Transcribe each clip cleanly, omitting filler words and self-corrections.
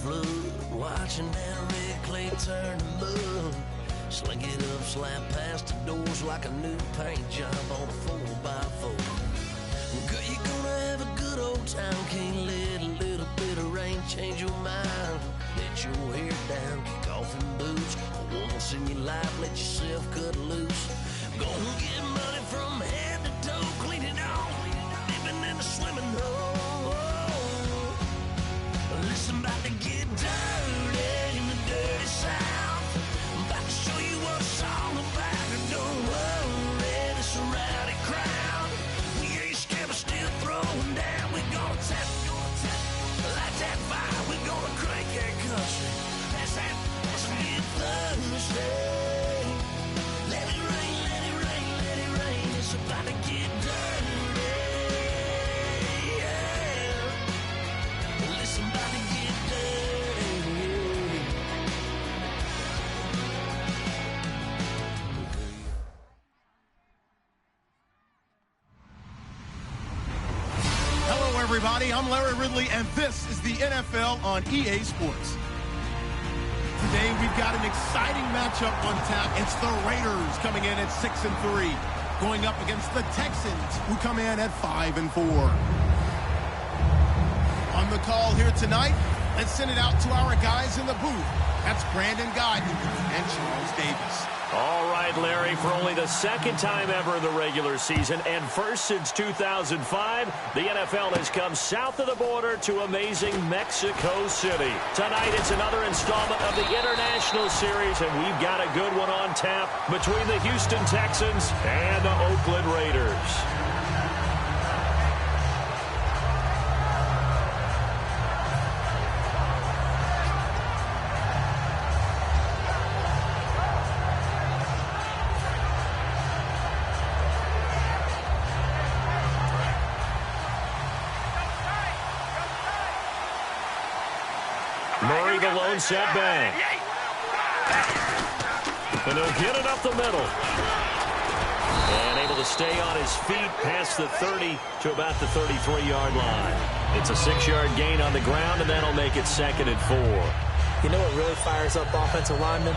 flood, watching that red clay turn to mud. Slink it up, slap past the doors like a new paint job on a 4x4. Girl, you're gonna have a good old time. Can't let a little bit of rain change your mind. Let your hair down, kick off in boots. Once in your life, let yourself cut loose. Go and get money from head to toe, clean it off, living in a swimming hole. Listen, about to get dirty in the dirty South. I'm about to show you what it's all about. Don't worry, this a rowdy crowd. We ain't scared, but still throwing down. We're gonna tap, light that fire. We're gonna crank that country. That's that, let's get Thursday. Let it rain, let it rain, let it rain. It's about to get dirty. Yeah. Listen, about to get dirty. Hello, everybody. I'm Larry Ridley, and this is the NFL on EA Sports. Today, we've got an exciting matchup on tap. It's the Raiders coming in at 6-3, going up against the Texans, who come in at 5-4. On the call here tonight, let's send it out to our guys in the booth. That's Brandon Guyton and Charles Davis. All right, Larry, for only the second time ever in the regular season and first since 2005, the NFL has come south of the border to amazing Mexico City. Tonight, it's another installment of the International Series, and we've got a good one on tap between the Houston Texans and the Oakland Raiders. Murray, the lone setback. And he'll get it up the middle. And able to stay on his feet past the 30 to about the 33-yard line. It's a 6-yard gain on the ground, and that'll make it 2nd and 4. You know what really fires up offensive linemen?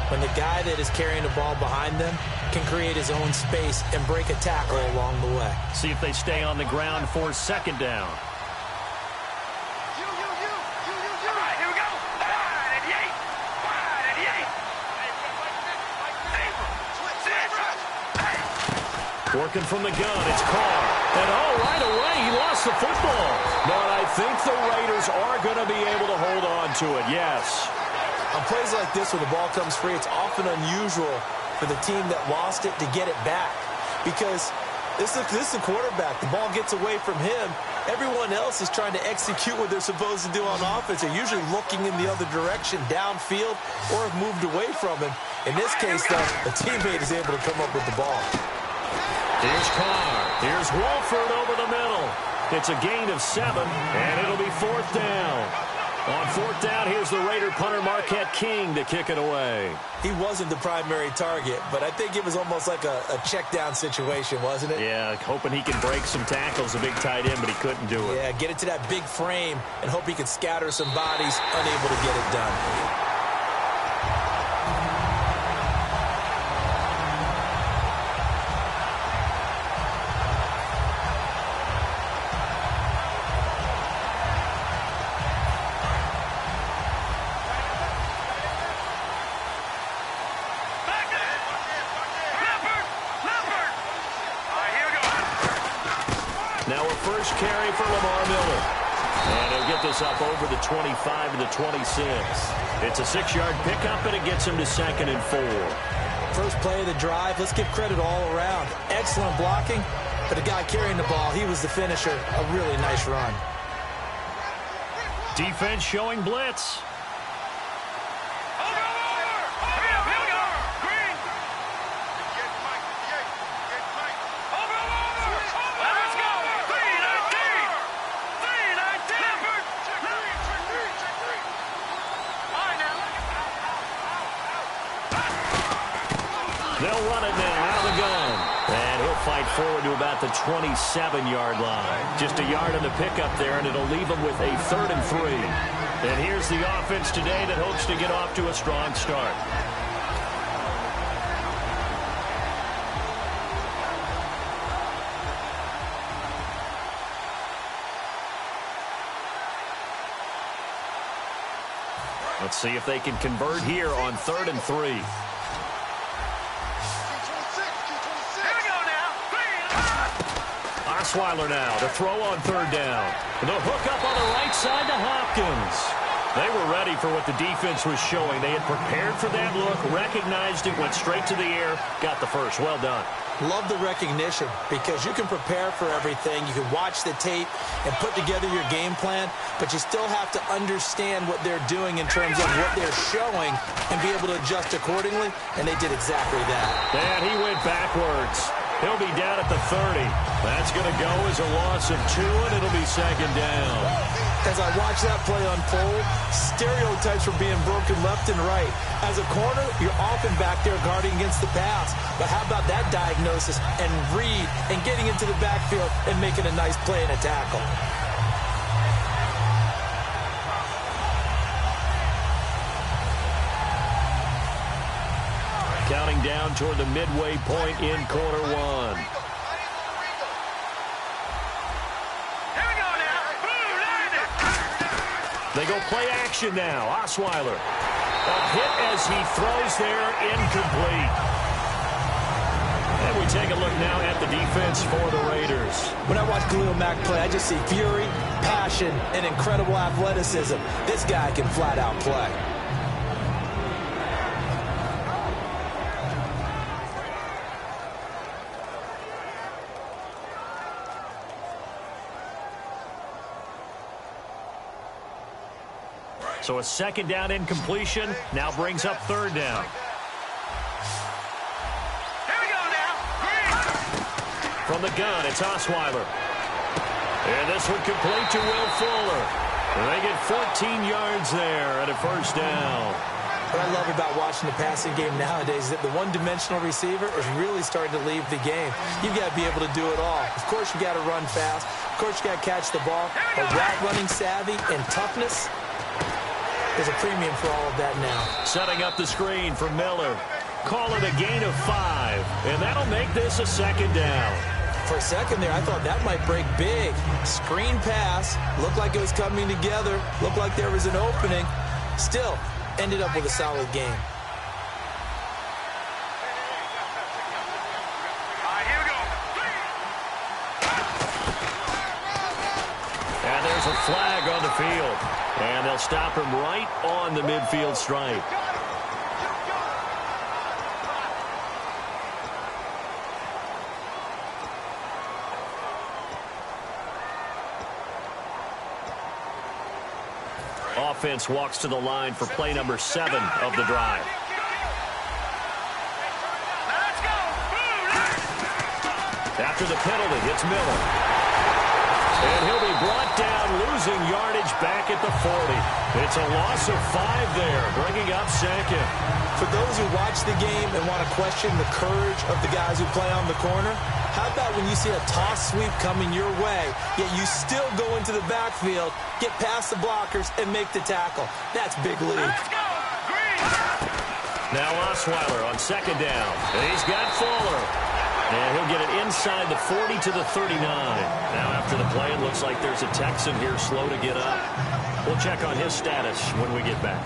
When the guy that is carrying the ball behind them can create his own space and break a tackle along the way. See if they stay on the ground for 2nd down. Working from the gun, it's Carr. And right away, he lost the football. But I think the Raiders are going to be able to hold on to it, yes. On plays like this where the ball comes free, it's often unusual for the team that lost it to get it back. Because this is the quarterback. The ball gets away from him. Everyone else is trying to execute what they're supposed to do on offense. They're usually looking in the other direction, downfield, or have moved away from him. In this case, though, a teammate is able to come up with the ball. Here's Carr. Here's Wolford over the middle. It's a gain of 7, and it'll be 4th down. On 4th down, here's the Raider punter Marquette King to kick it away. He wasn't the primary target, but I think it was almost like a check-down situation, wasn't it? Yeah, hoping he can break some tackles, a big tight end, but he couldn't do it. Yeah, get it to that big frame and hope he can scatter some bodies, unable to get it done. Carry for Lamar Miller. And he'll get this up over the 25 and the 26. It's a 6-yard pickup, and it gets him to 2nd and 4. First play of the drive, let's give credit all around. Excellent blocking, but the guy carrying the ball, he was the finisher. A really nice run. Defense showing blitz. They'll run it now out of the gun. And he'll fight forward to about the 27-yard line. Just a yard on the pickup there, and it'll leave him with a 3rd and 3. And here's the offense today that hopes to get off to a strong start. Let's see if they can convert here on 3rd and 3. Osweiler now to throw on 3rd down. The hook up on the right side to Hopkins. They were ready for what the defense was showing. They had prepared for that look, recognized it, went straight to the air, got the first. Well done. Love the recognition because you can prepare for everything. You can watch the tape and put together your game plan, but you still have to understand what they're doing in terms of what they're showing and be able to adjust accordingly, and they did exactly that. And he went backwards. He'll be down at the 30. That's going to go as a loss of 2, and it'll be 2nd down. As I watch that play unfold, stereotypes were being broken left and right. As a corner, you're often back there guarding against the pass. But how about that diagnosis and read and getting into the backfield and making a nice play and a tackle? Counting down toward the midway point in quarter 1. They go play action now. Osweiler. A hit as he throws there, incomplete. And we take a look now at the defense for the Raiders. When I watch Khalil Mack play, I just see fury, passion, and incredible athleticism. This guy can flat out play. So a 2nd down incompletion now brings up 3rd down. Here we go now. From the gun, it's Osweiler. And this one complete to Will Fuller. And they get 14 yards there at a 1st down. What I love about watching the passing game nowadays is that the one-dimensional receiver is really starting to leave the game. You've got to be able to do it all. Of course, you got to run fast. Of course, you got to catch the ball. But route running savvy and toughness, there's a premium for all of that now. Setting up the screen for Miller. Call it a gain of 5. And that'll make this a 2nd down. For a second there, I thought that might break big. Screen pass. Looked like it was coming together. Looked like there was an opening. Still, ended up with a solid game. All right, here we go. And there's a flag on the field. And they'll stop him right on the midfield stripe. Offense walks to the line for play number 7 of the drive. Let's go. After the penalty, it's Miller. And he'll be brought down, losing yardage back at the 40. It's a loss of 5 there, bringing up 2nd. For those who watch the game and want to question the courage of the guys who play on the corner, how about when you see a toss sweep coming your way, yet you still go into the backfield, get past the blockers, and make the tackle? That's big league. Let's go. Green. Now Osweiler on 2nd down. And he's got Fuller. And he'll get it inside the 40 to the 39. Now after the play, it looks like there's a Texan here slow to get up. We'll check on his status when we get back.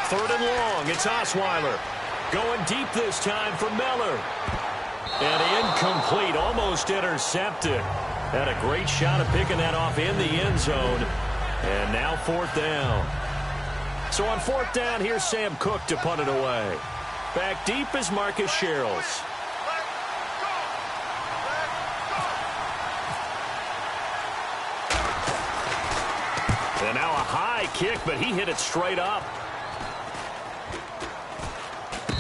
Third and long, it's Osweiler. Going deep this time for Miller. And incomplete, almost intercepted. Had a great shot of picking that off in the end zone. And now 4th down. So on 4th down, here's Sam Cook to punt it away. Back deep is Marcus Sherrills. And now a high kick, but he hit it straight up.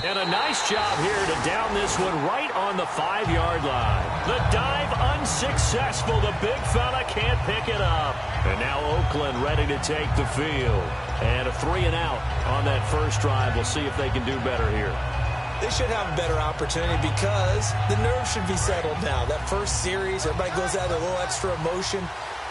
And a nice job here to down this one right on the 5-yard line. The dive unsuccessful. The big fella can't pick it up. And now Oakland ready to take the field. And a 3-and-out on that first drive. We'll see if they can do better here. They should have a better opportunity because the nerves should be settled now. That first series, everybody goes out with a little extra emotion.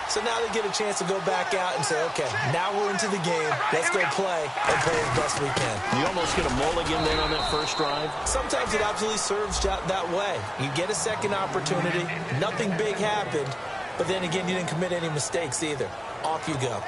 So now they get a chance to go back out and say, okay, now we're into the game. Let's go play and play as best we can. You almost get a mulligan then on that first drive? Sometimes it absolutely serves that way. You get a second opportunity. Nothing big happened. But then again, you didn't commit any mistakes either. Off you go.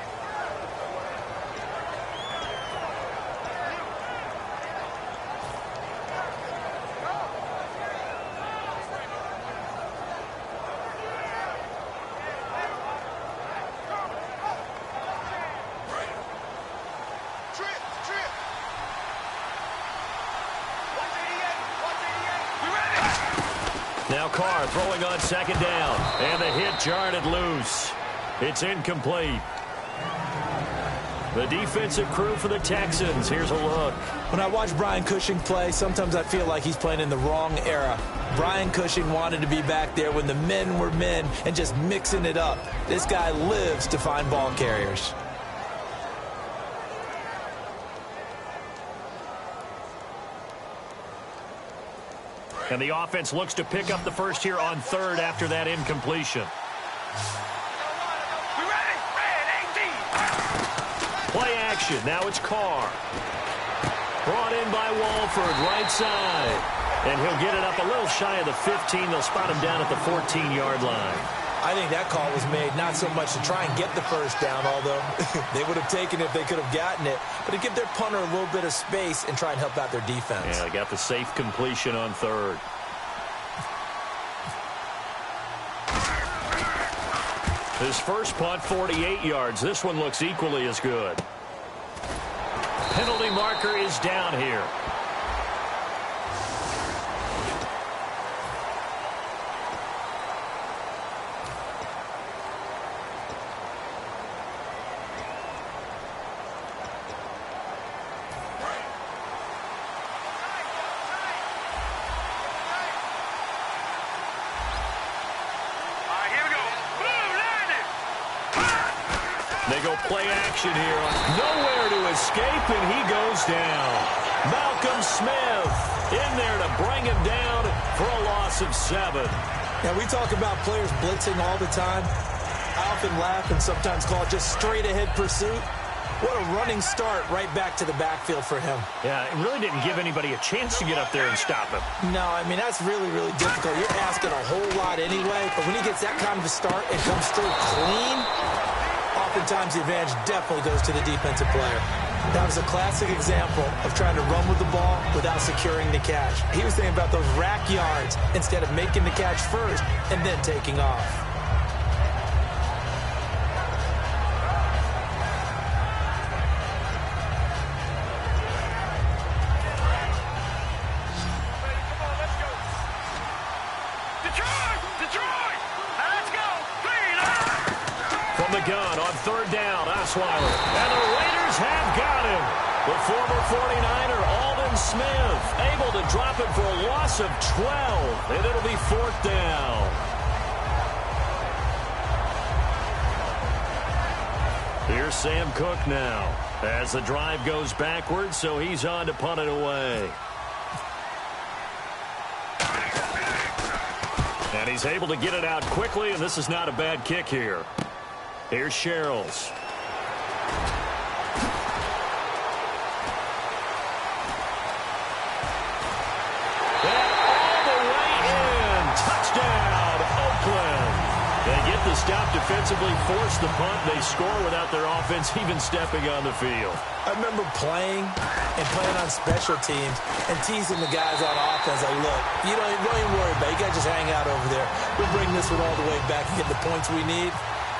Now Carr throwing on second down. And the hit jarred it loose. It's incomplete. The defensive crew for the Texans. Here's a look. When I watch Brian Cushing play, sometimes I feel like he's playing in the wrong era. Brian Cushing wanted to be back there when the men were men and just mixing it up. This guy lives to find ball carriers. And the offense looks to pick up the first here on third after that incompletion. We ready? Red 18. Play action. Now it's Carr. Brought in by Walford, right side. And he'll get it up a little shy of the 15. They'll spot him down at the 14-yard line. I think that call was made not so much to try and get the first down, although they would have taken it if they could have gotten it, but to give their punter a little bit of space and try and help out their defense. Yeah, they got the safe completion on third. His first punt, 48 yards. This one looks equally as good. Penalty marker is down here. They go play action here. Nowhere to escape, and he goes down. Malcolm Smith in there to bring him down for a loss of 7. Now, we talk about players blitzing all the time. I often laugh and sometimes call it just straight-ahead pursuit. What a running start right back to the backfield for him. Yeah, it really didn't give anybody a chance to get up there and stop him. No, I mean, that's really, really difficult. You're asking a whole lot anyway, but when he gets that kind of a start and comes through clean, oftentimes the advantage definitely goes to the defensive player. That was a classic example of trying to run with the ball without securing the catch. He was thinking about those rack yards instead of making the catch first and then taking off. Gun on third down, Osweiler. And the Raiders have got him. The former 49er, Aldon Smith, able to drop it for a loss of 12. And it'll be 4th down. Here's Sam Cook now as the drive goes backwards, so he's on to punt it away. And he's able to get it out quickly, and this is not a bad kick here. Here's Sherrills. And all the way in. Touchdown, Oakland. They get the stop defensively, force the punt. They score without their offense even stepping on the field. I remember playing on special teams and teasing the guys on offense. Like, look, you don't even worry about it. You guys just hang out over there. We'll bring this one all the way back and get the points we need.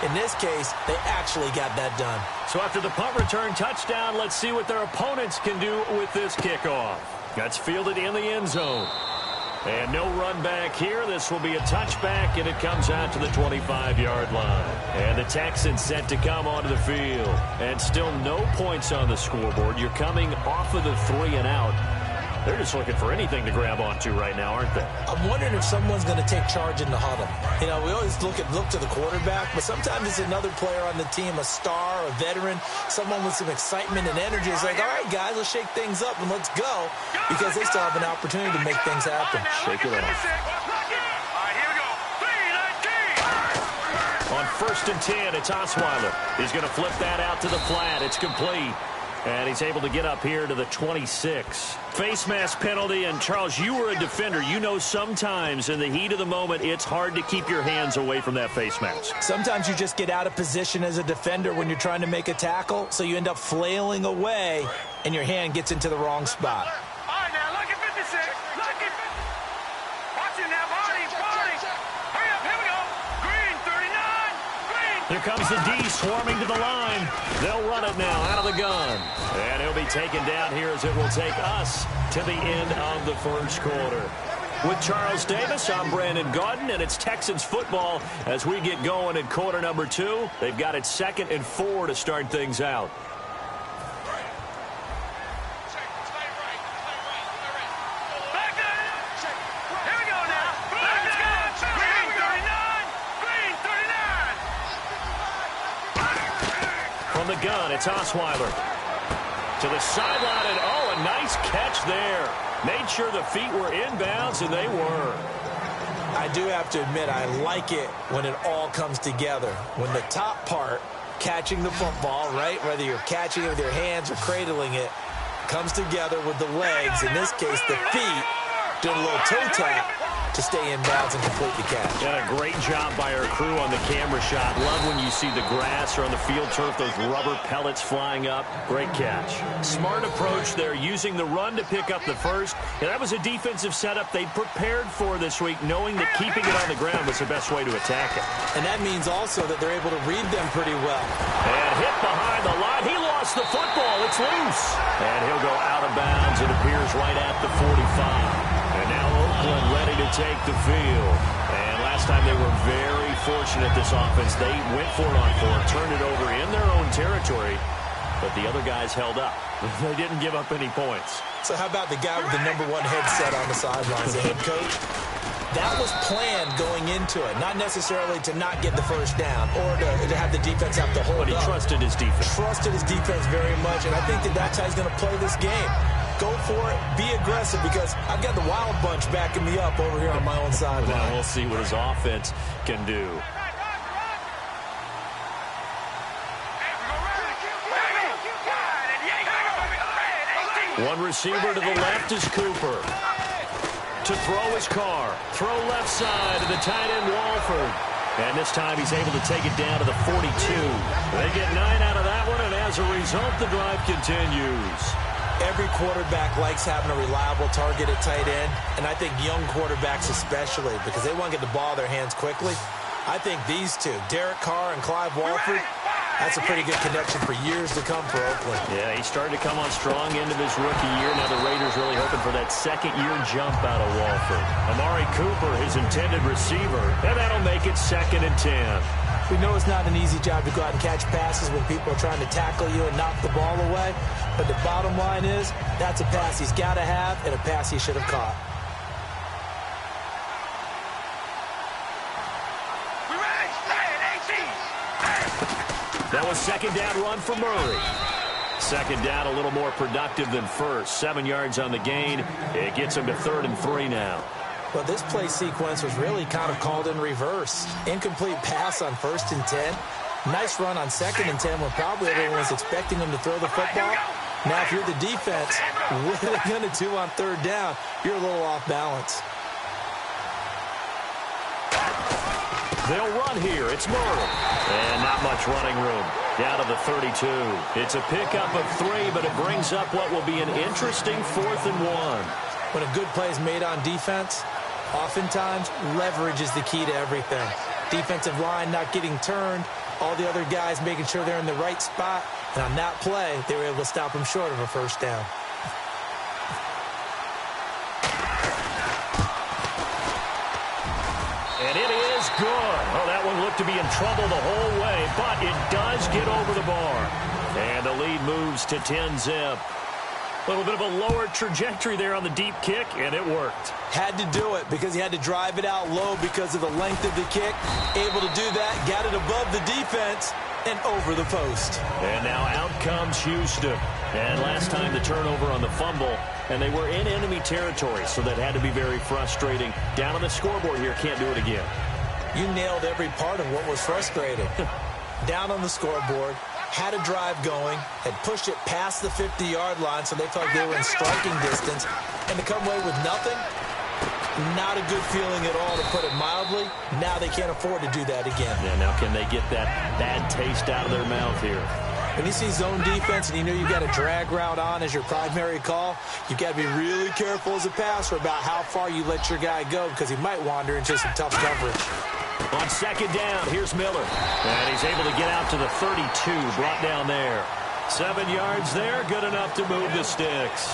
In this case, they actually got that done. So after the punt return touchdown, let's see what their opponents can do with this kickoff. That's fielded in the end zone. And no run back here. This will be a touchback, and it comes out to the 25-yard line. And the Texans set to come onto the field. And still no points on the scoreboard. You're coming off of the 3-and-out. They're just looking for anything to grab onto right now, aren't they? I'm wondering if someone's going to take charge in the huddle. You know, we always look to the quarterback, but sometimes it's another player on the team, a star, a veteran, someone with some excitement and energy. It's like, all right, guys, let's shake things up and let's go, because they still have an opportunity to make things happen. Shake it off. On 1st and 10, it's Osweiler. He's going to flip that out to the flat. It's complete. And he's able to get up here to the 26. Face mask penalty. And, Charles, you were a defender. You know sometimes in the heat of the moment, it's hard to keep your hands away from that face mask. Sometimes you just get out of position as a defender when you're trying to make a tackle, so you end up flailing away, and your hand gets into the wrong spot. All right, now, look at 56. Look at 50. Watch it now, body. Hurry up, here we go. Green, 39. Green. Here comes the D swarming to the line. They'll run it now out of the gun. And he'll be taken down here as it will take us to the end of the first quarter. With Charles Davis, I'm Brandon Gaudin, and it's Texans football as we get going in quarter number 2. They've got it 2nd and 4 to start things out. From the gun, it's Osweiler. To the sideline, and oh, a nice catch there. Made sure the feet were inbounds, and they were. I do have to admit, I like it when it all comes together. When the top part, catching the football, right, whether you're catching it with your hands or cradling it, comes together with the legs, in this case the feet, doing a little toe tap to stay in bounds and complete the catch. And a great job by our crew on the camera shot. Love when you see the grass or on the field turf, those rubber pellets flying up. Great catch. Smart approach there, using the run to pick up the first. And that was a defensive setup they prepared for this week, knowing that keeping it on the ground was the best way to attack it. And that means also that they're able to read them pretty well. And hit behind the line. He lost the football. It's loose. And he'll go out of bounds. It appears right at the 45. And now Oakland ready to take the field. And last time they were very fortunate, this offense. They went for it on 4, turned it over in their own territory, but the other guys held up. They didn't give up any points. So how about the guy with the #1 headset on the sidelines, the head coach? That was planned going into it, not necessarily to not get the first down or to have the defense have to hold up. But he trusted his defense. Trusted his defense very much, and I think that that's how he's going to play this game. Go for it, be aggressive, because I've got the wild bunch backing me up over here on my own sideline. Now we'll see what his offense can do. One receiver to the left is Cooper. To throw his car. Throw left side to the tight end Walford. And this time he's able to take it down to the 42. They get 9 out of that one, and as a result, the drive continues. Every quarterback likes having a reliable target at tight end, and I think young quarterbacks especially, because they want to get the ball in their hands quickly. I think these two, Derek Carr and Clive Walford, that's a pretty good connection for years to come for Oakland. Yeah, he started to come on strong into this rookie year. Now the Raiders really hoping for that second-year jump out of Walford. Amari Cooper, his intended receiver, and that'll make it 2nd and 10. We know it's not an easy job to go out and catch passes when people are trying to tackle you and knock the ball away. But the bottom line is, that's a pass he's got to have and a pass he should have caught. That was 2nd down run for Murray. 2nd down, a little more productive than first. 7 yards on the gain. It gets him to 3rd and 3 now. Well, this play sequence was really kind of called in reverse. Incomplete pass on 1st and 10. Nice run on 2nd and 10 when probably everyone was expecting him to throw the football. Now, if you're the defense, what are they going to do on 3rd down? You're a little off balance. They'll run here. It's Murray. And not much running room. Down to the 32. It's a pickup of 3, but it brings up what will be an interesting 4th and 1. When a good play is made on defense, oftentimes leverage is the key to everything. Defensive line not getting turned, all the other guys making sure they're in the right spot, and on that play, they were able to stop him short of a 1st down. And it is good. Oh, that one looked to be in trouble the whole way, but it does get over the bar. And the lead moves to 10-zip. A little bit of a lower trajectory there on the deep kick, and it worked. Had to do it because he had to drive it out low because of the length of the kick. Able to do that, got it above the defense and over the post. And now out comes Houston. And last time the turnover on the fumble, and they were in enemy territory, so that had to be very frustrating. Down on the scoreboard here, can't do it again. You nailed every part of what was frustrating. Down on the scoreboard, had a drive going, had pushed it past the 50-yard line, so they felt like they were in striking distance, and to come away with nothing, not a good feeling at all, to put it mildly. Now they can't afford to do that again. Yeah, now can they get that bad taste out of their mouth here? When you see zone defense and you know you've got a drag route on as your primary call, you've got to be really careful as a passer about how far you let your guy go because he might wander into some tough coverage. On second down, here's Miller. And he's able to get out to the 32, brought down there. 7 yards there, good enough to move the sticks.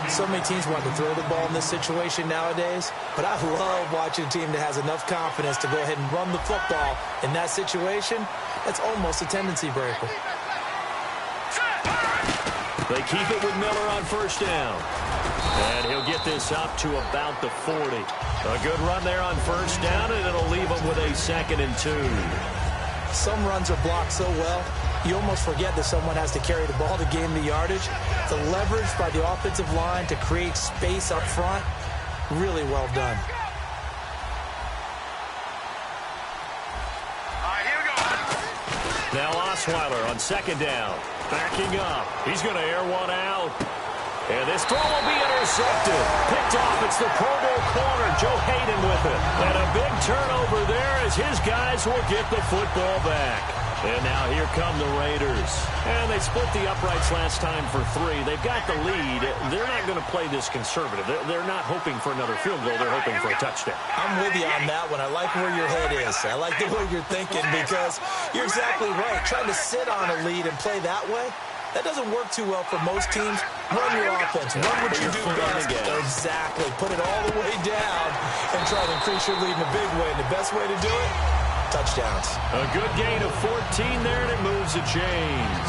So many teams want to throw the ball in this situation nowadays, but I love watching a team that has enough confidence to go ahead and run the football in that situation. That's almost a tendency breaker. They keep it with Miller on first down. And he'll get this up to about the 40. A good run there on first down, and it'll leave him with a 2nd and 2. Some runs are blocked so well, you almost forget that someone has to carry the ball to gain the yardage. The leverage by the offensive line to create space up front, really well done. All right, here we go. Now Osweiler on second down. Backing up. He's going to air one out. And this throw will be intercepted. Picked off. It's the Pro Bowl corner, Joe Hayden, with it. And a big turnover there as his guys will get the football back. And now here come the Raiders. And they split the uprights last time for 3. They've got the lead. They're not going to play this conservative. They're not hoping for another field goal. They're hoping for a touchdown. I'm with you on that one. I like where your head is. I like the way you're thinking because you're exactly right. Trying to sit on a lead and play that way, that doesn't work too well for most teams. Run your offense. Run what you do best. Exactly. Put it all the way down and try to increase your lead in a big way. And the best way to do it, touchdowns. A good gain of 14 there, and it moves the chains.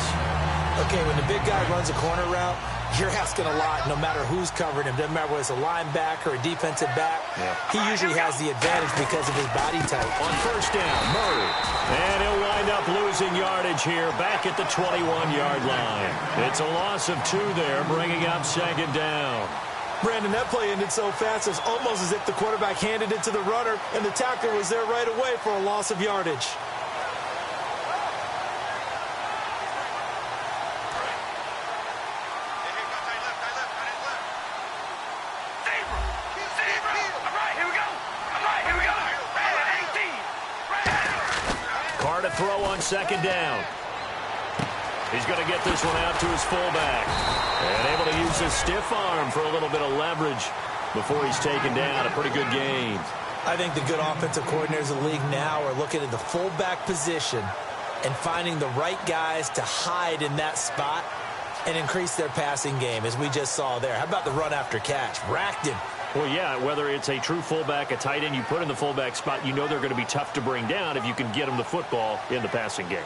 Okay, when the big guy runs a corner route, you're asking a lot no matter who's covering him. Doesn't matter whether it's a linebacker or a defensive back. Yeah. He usually has the advantage because of his body type. On first down, Murray. And he'll wind up losing yardage here back at the 21-yard line. It's a loss of 2 there, bringing up second down. Brandon, that play ended so fast, it's almost as if the quarterback handed it to the runner, and the tackler was there right away for a loss of yardage. Carr to throw on second down. He's going to get this one out to his fullback. And able to use his stiff arm for a little bit of leverage before he's taken down. A pretty good gain. I think the good offensive coordinators in the league now are looking at the fullback position and finding the right guys to hide in that spot and increase their passing game, as we just saw there. How about the run after catch? Racked him. Well, yeah, whether it's a true fullback, a tight end you put in the fullback spot, you know they're going to be tough to bring down if you can get them the football in the passing game.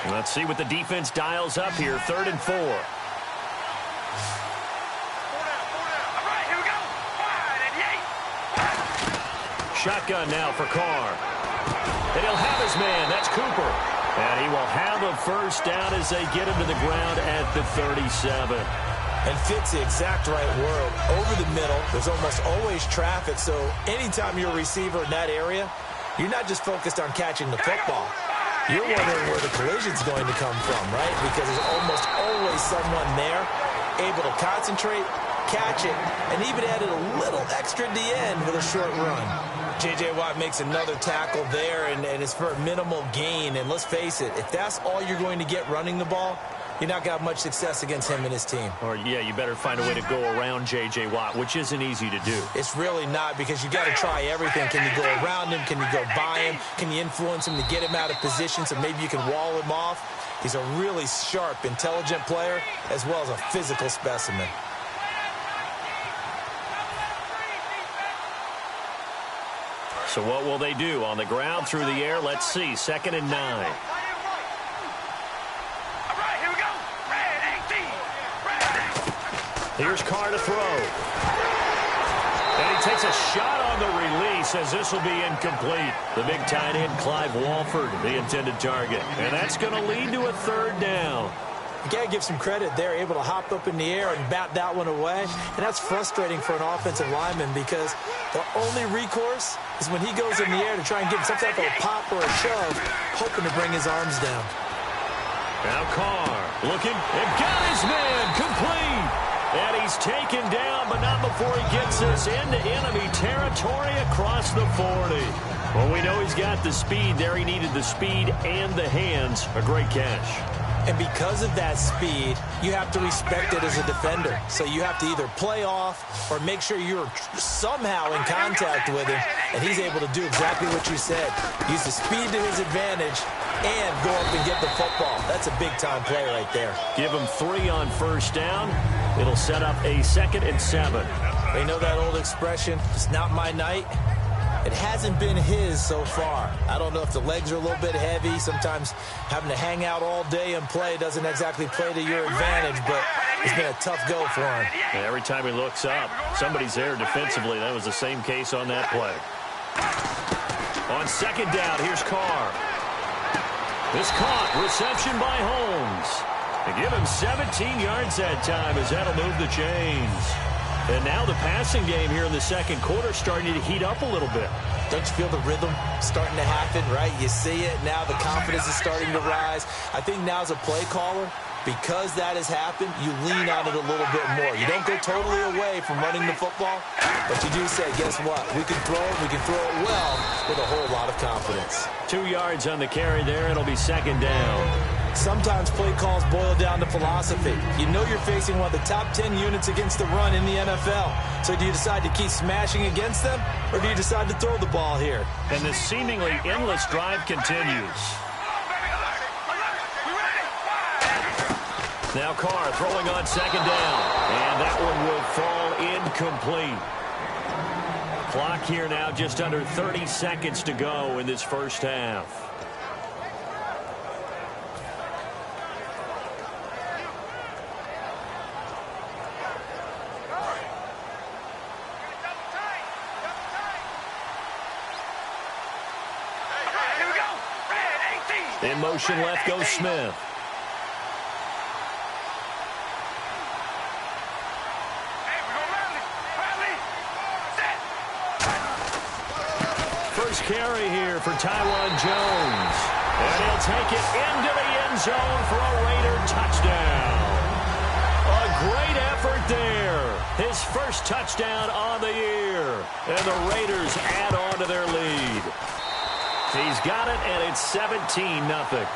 Let's see what the defense dials up here. 3rd and 4. All right, here we go. Wide and yay. Shotgun now for Carr. And he'll have his man. That's Cooper. And he will have a first down as they get him to the ground at the 37. And fits the exact right word. Over the middle, there's almost always traffic, so anytime you're a receiver in that area, you're not just focused on catching the football. You're wondering where the collision's going to come from, right? Because there's almost always someone there able to concentrate, catch it, and even added a little extra at the end with a short run. J.J. Watt makes another tackle there, and it's for a minimal gain. And let's face it, if that's all you're going to get running the ball, you're not going to have much success against him and his team. Or, yeah, you better find a way to go around J.J. Watt, which isn't easy to do. It's really not, because you got to try everything. Can you go around him? Can you go by him? Can you influence him to get him out of position so maybe you can wall him off? He's a really sharp, intelligent player, as well as a physical specimen. So what will they do? On the ground, through the air, let's see. 2nd and 9. Here's Carr to throw. And he takes a shot on the release as this will be incomplete. The big tight end, Clive Walford, the intended target. And that's going to lead to a third down. You got to give some credit. They're able to hop up in the air and bat that one away. And that's frustrating for an offensive lineman because the only recourse is when he goes in the air to try and give some type of a pop or a shove, hoping to bring his arms down. Now Carr looking and got his man complete. And he's taken down, but not before he gets us into enemy territory across the 40. Well, we know he's got the speed there. He needed the speed and the hands. A great catch. And because of that speed, you have to respect it as a defender. So you have to either play off or make sure you're somehow in contact with him. And he's able to do exactly what you said. Use the speed to his advantage and go up and get the football. That's a big-time play right there. Give him 3 on first down. It'll set up a 2nd and 7. You know that old expression, it's not my night? It hasn't been his so far. I don't know if the legs are a little bit heavy. Sometimes having to hang out all day and play doesn't exactly play to your advantage, but it's been a tough go for him. And every time he looks up, somebody's there defensively. That was the same case on that play. On 2nd down, here's Carr. This caught, reception by Holmes. They give him 17 yards that time as that'll move the chains. And now the passing game here in the second quarter starting to heat up a little bit. Don't you feel the rhythm starting to happen, right? You see it now. The confidence is starting to rise. I think now as a play caller, because that has happened, you lean on it a little bit more. You don't go totally away from running the football, but you do say, guess what? We can throw it. We can throw it well with a whole lot of confidence. 2 yards on the carry there. It'll be 2nd down. Sometimes play calls boil down to philosophy. You know you're facing one of the top 10 units against the run in the NFL. So do you decide to keep smashing against them, or do you decide to throw the ball here? And the seemingly endless drive continues. Now Carr throwing on 2nd down. And that one will fall incomplete. Clock here now just under 30 seconds to go in this first half. In motion left goes Smith. First carry here for Tywan Jones. And he'll take it into the end zone for a Raider touchdown. A great effort there. His first touchdown on the year. And the Raiders add on to their lead. He's got it, and it's 17-0.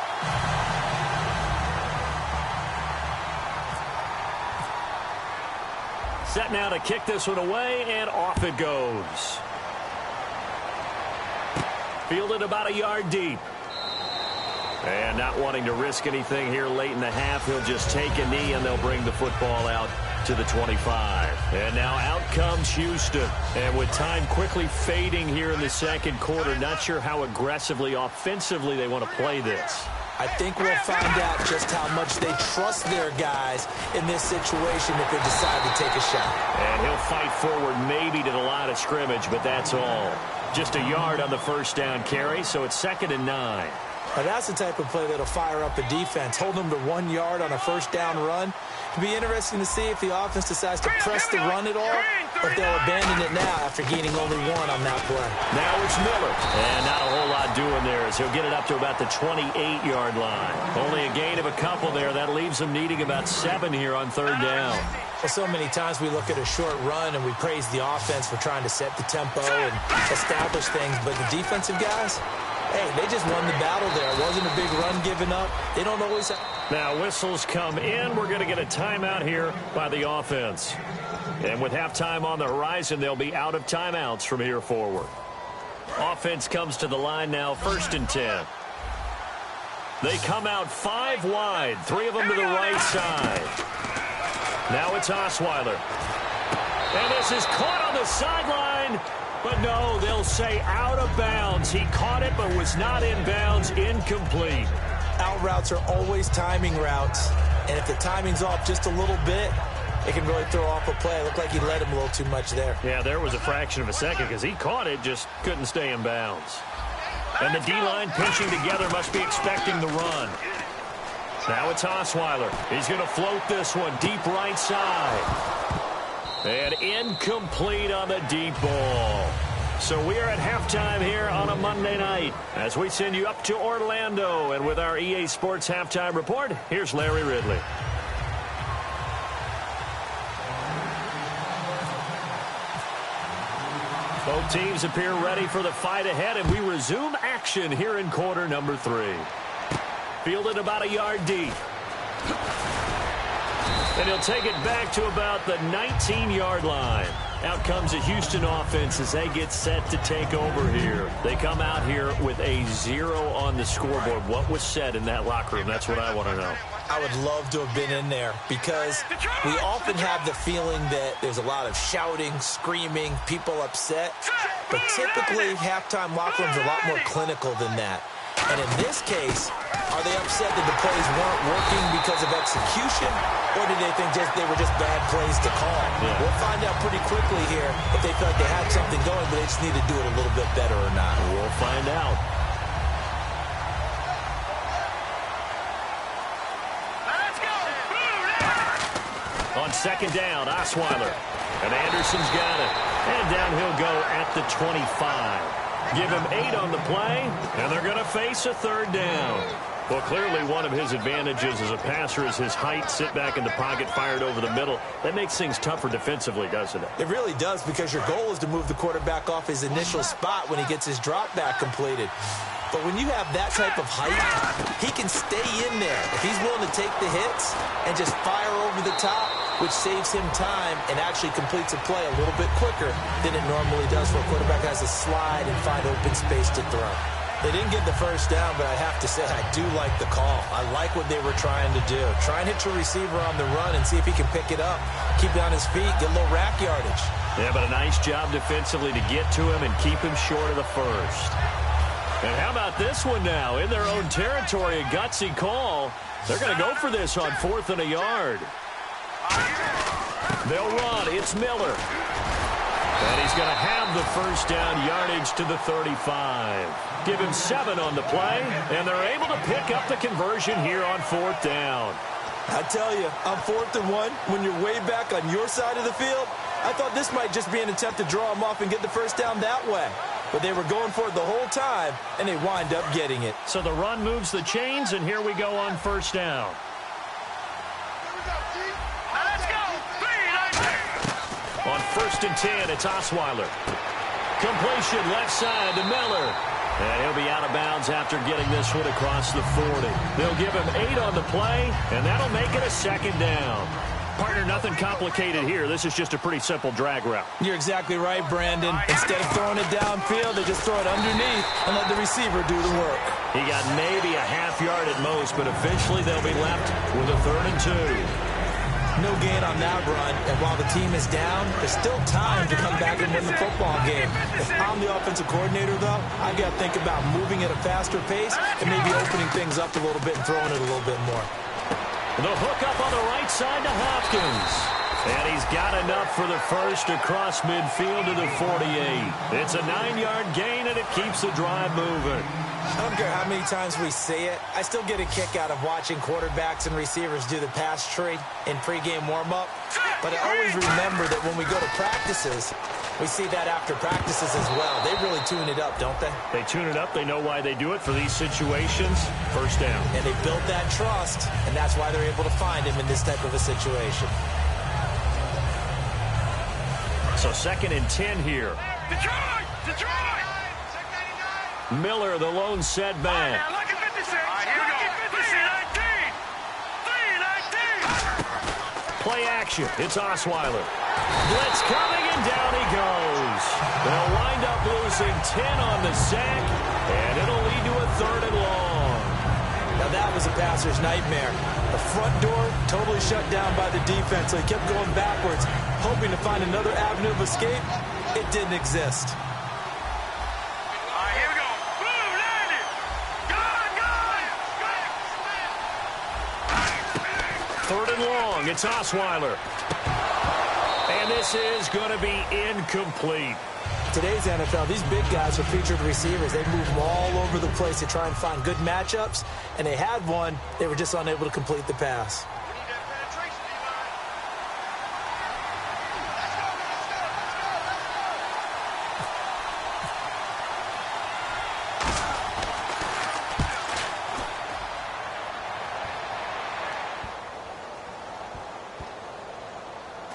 Set now to kick this one away, and off it goes. Fielded about a yard deep. And not wanting to risk anything here late in the half, he'll just take a knee, and they'll bring the football out to the 25. And now out comes Houston. And with time quickly fading here in the second quarter, not sure how aggressively, offensively they want to play this. I think we'll find out just how much they trust their guys in this situation if they decide to take a shot. And he'll fight forward maybe to the line of scrimmage, but that's all. Just a yard on the first down carry, so it's 2nd and 9. Now that's the type of play that'll fire up a defense. Hold them to 1 yard on a first down run. It'll be interesting to see if the offense decides to press the run at all, or if they'll abandon it now after gaining only 1 on that play. Now it's Miller. And not a whole lot doing there as he'll get it up to about the 28-yard line. Only a gain of a couple there. That leaves them needing about 7 here on 3rd down. Well, so many times we look at a short run and we praise the offense for trying to set the tempo and establish things, but the defensive guys, hey, they just won the battle there. It wasn't a big run given up. They don't always have. Now whistles come in. We're going to get a timeout here by the offense. And with halftime on the horizon, they'll be out of timeouts from here forward. Offense comes to the line now, 1st and 10. They come out 5 wide, 3 of them to the right side. Now it's Osweiler. And this is caught on the sideline. But no, they'll say out of bounds. He caught it but was not in bounds. Incomplete. Out routes are always timing routes. And if the timing's off just a little bit, it can really throw off a play. It looked like he let him a little too much there. Yeah, there was a fraction of a second because he caught it, just couldn't stay in bounds. And the D-line pinching together must be expecting the run. Now it's Osweiler. He's going to float this one deep right side. And incomplete on the deep ball. So we are at halftime here on a Monday night as we send you up to Orlando. And with our EA Sports Halftime Report, here's Larry Ridley. Both teams appear ready for the fight ahead, and we resume action here in quarter number 3. Fielded about a yard deep. And he'll take it back to about the 19-yard line. Out comes the Houston offense as they get set to take over here. They come out here with a 0 on the scoreboard. What was said in that locker room? That's what I want to know. I would love to have been in there because we often have the feeling that there's a lot of shouting, screaming, people upset. But typically, halftime locker rooms are a lot more clinical than that. And in this case, are they upset that the plays weren't working because of execution, or did they think they were just bad plays to call? Yeah. We'll find out pretty quickly here if they felt they had something going, but they just need to do it a little bit better or not. We'll find out. Let's go! On second down, Osweiler. And Anderson's got it. And down he'll go at the 25. Give him 8 on the play, and they're going to face a third down. Well, clearly one of his advantages as a passer is his height, sit back in the pocket, fired over the middle. That makes things tougher defensively, doesn't it? It really does, because your goal is to move the quarterback off his initial spot when he gets his drop back completed. But when you have that type of height, he can stay in there. If he's willing to take the hits and just fire over the top, which saves him time and actually completes a play a little bit quicker than it normally does where a quarterback has to slide and find open space to throw. They didn't get the first down, but I have to say I do like the call. I like what they were trying to do. Try and hit your receiver on the run and see if he can pick it up. Keep it on his feet, get a little rack yardage. Yeah, but a nice job defensively to get to him and keep him short of the first. And how about this one now? In their own territory, a gutsy call. They're going to go for this on 4th and a yard. They'll run. It's Miller. And he's going to have the first down, yardage to the 35. Give him 7 on the play, and they're able to pick up the conversion here on 4th down. I tell you, on 4th and 1, when you're way back on your side of the field, I thought this might just be an attempt to draw him off and get the first down that way. But they were going for it the whole time, and they wind up getting it. So the run moves the chains, and here we go on first down. Let's go! 3-19! On 1st and 10, it's Osweiler. Completion left side to Miller. And he'll be out of bounds after getting this one across the 40. They'll give him 8 on the play, and that'll make it a second down. Partner, nothing complicated here. This is just a pretty simple drag route. You're exactly right, Brandon. Instead of throwing it downfield, they just throw it underneath and let the receiver do the work. He got maybe a half yard at most, but eventually they'll be left with a 3rd and 2. No gain on that run, and while the team is down, there's still time to come back and win the football game. If I'm the offensive coordinator, though, I got to think about moving at a faster pace and maybe opening things up a little bit and throwing it a little bit more. The hook up on the right side to Hopkins. And he's got enough for the first across midfield to the 48. It's a 9-yard gain, and it keeps the drive moving. I don't care how many times we say it, I still get a kick out of watching quarterbacks and receivers do the pass tree in pregame warm-up. But I always remember that when we go to practices, we see that after practices as well. They really tune it up, don't they? They tune it up. They know why they do it for these situations. First down. And they built that trust, and that's why they're able to find him in this type of a situation. So 2nd and 10 here. Detroit! Detroit! Miller, the lone setback. Now look at 56. All right, here we go. 3-19! 3-19! Play action. It's Osweiler. Blitz coming, and down he goes. They'll wind up losing 10 on the sack, and it'll lead to a 3rd and long. Now that was a passer's nightmare. The front door totally shut down by the defense, so he kept going backwards, hoping to find another avenue of escape. It didn't exist. All right, here we go. Boom, landed! Go! 3rd and long. It's Osweiler. this is going to be incomplete. Today's NFL, these big guys are featured receivers. They move them all over the place to try and find good matchups, and they had one. They were just unable to complete the pass.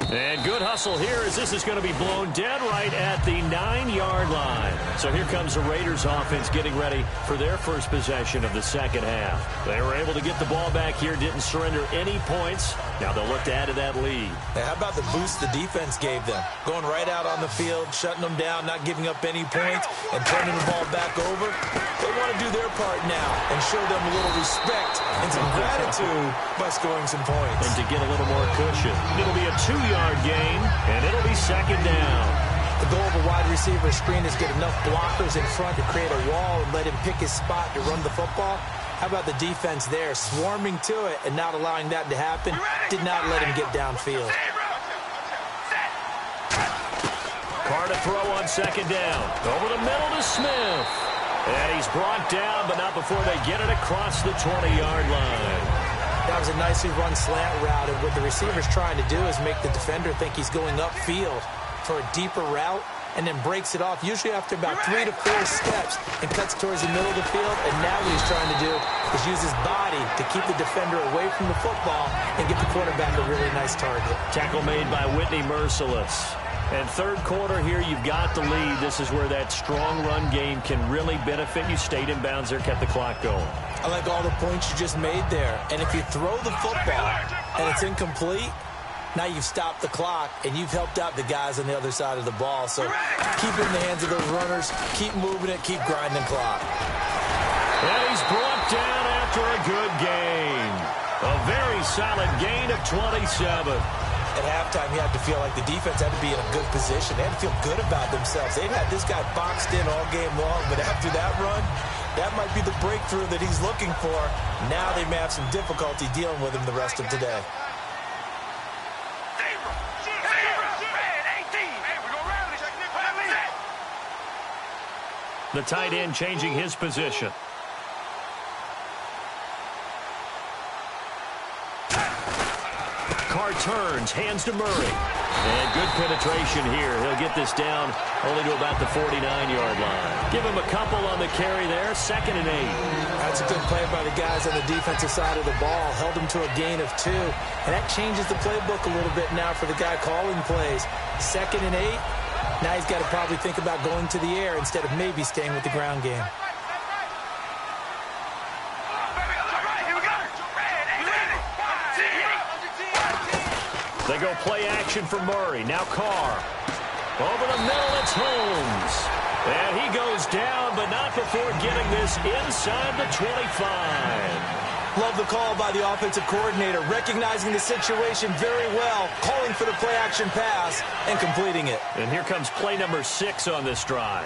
And good hustle here as this is going to be blown dead right at the 9-yard line. So here comes the Raiders offense getting ready for their first possession of the second half. They were able to get the ball back here, didn't surrender any points. Now they'll look to add to that lead. Now, how about the boost the defense gave them? Going right out on the field, shutting them down, not giving up any points, and turning the ball back over. They want to do their part now and show them a little respect and some gratitude by scoring some points. And to get a little more cushion. It'll be a 2-yard gain, and it'll be second down. The goal of a wide receiver screen is get enough blockers in front to create a wall and let him pick his spot to run the football. How about the defense there, swarming to it and not allowing that to happen? Did not let him get downfield. Carr to throw on second down. Over the middle to Smith. And he's brought down, but not before they get it across the 20-yard line. That was a nicely run slant route, and what the receiver's trying to do is make the defender think he's going upfield for a deeper route, and then breaks it off, usually after about 3 to 4 steps, and cuts towards the middle of the field. And now what he's trying to do is use his body to keep the defender away from the football and get the quarterback a really nice target. Tackle made by Whitney Merciless. And third quarter here, you've got the lead. This is where that strong run game can really benefit you. Stayed in bounds there, kept the clock going. I like all the points you just made there. And if you throw the football and it's incomplete, now you've stopped the clock and you've helped out the guys on the other side of the ball. So keep it in the hands of those runners, keep moving it, keep grinding the clock. And he's brought down after a good gain. A very solid gain of 27. At halftime, you had to feel like the defense had to be in a good position. They had to feel good about themselves. They've had this guy boxed in all game long, but after that run, that might be the breakthrough that he's looking for. Now they may have some difficulty dealing with him the rest of today. The tight end changing his position. Carr turns, hands to Murray. And good penetration here. He'll get this down only to about the 49-yard line. Give him a couple on the carry there. 2nd and 8. That's a good play by the guys on the defensive side of the ball. Held him to a gain of 2. And that changes the playbook a little bit now for the guy calling plays. 2nd and 8. Now he's got to probably think about going to the air instead of maybe staying with the ground game. They go play action for Murray. Now Carr. Over the middle, it's Holmes. And he goes down, but not before getting this inside the 25. Love the call by the offensive coordinator, recognizing the situation very well, calling for the play-action pass, and completing it. And here comes play number 6 on this drive.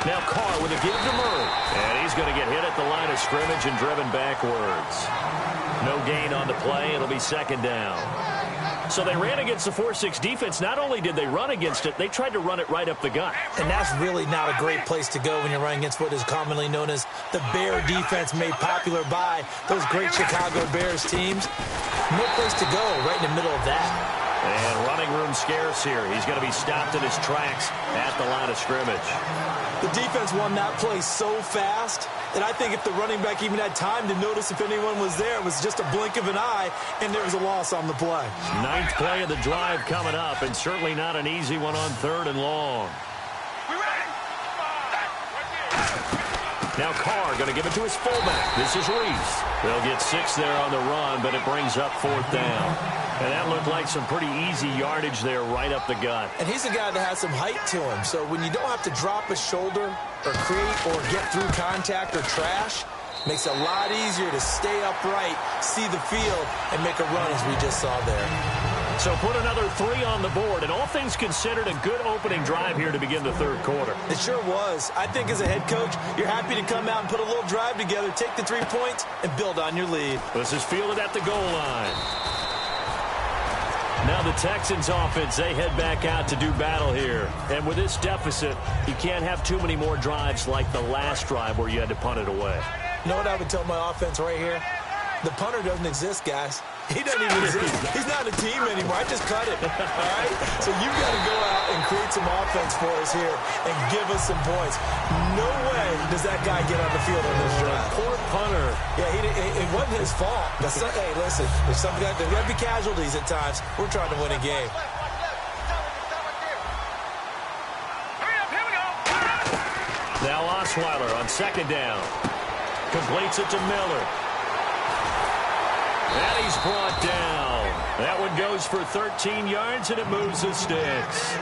Now Carr with a give to Murray. And he's going to get hit at the line of scrimmage and driven backwards. No gain on the play. It'll be 2nd down. So they ran against the 4-6 defense. Not only did they run against it, they tried to run it right up the gut. And that's really not a great place to go when you're running against what is commonly known as the Bear defense, made popular by those great Chicago Bears teams. No place to go right in the middle of that. And running room scarce here. He's going to be stopped in his tracks at the line of scrimmage. The defense won that play so fast that I think if the running back even had time to notice if anyone was there, it was just a blink of an eye, and there was a loss on the play. 9th play of the drive coming up, and certainly not an easy one on 3rd and long. Now Carr going to give it to his fullback. This is Reese. They'll get 6 there on the run, but it brings up 4th down. And that looked like some pretty easy yardage there right up the gut. And he's a guy that has some height to him. So when you don't have to drop a shoulder or create or get through contact or trash, makes it a lot easier to stay upright, see the field, and make a run as we just saw there. So put another 3 on the board, and all things considered, a good opening drive here to begin the third quarter. It sure was. I think as a head coach, you're happy to come out and put a little drive together, take the 3 points, and build on your lead. This is fielded at the goal line. Now the Texans offense, they head back out to do battle here. And with this deficit, you can't have too many more drives like the last drive where you had to punt it away. You know what I would tell my offense right here? The punter doesn't exist, guys. He doesn't even exist. He's not a team anymore. I just cut it. All right? So you've got to go out and create some offense for us here and give us some points. No way does that guy get on the field on this drive. Poor punter. Yeah, it wasn't his fault. But hey, listen, there's got to be casualties at times. We're trying to win a game. Now Osweiler on second down. Completes it to Miller. And he's brought down. That one goes for 13 yards, and it moves the sticks.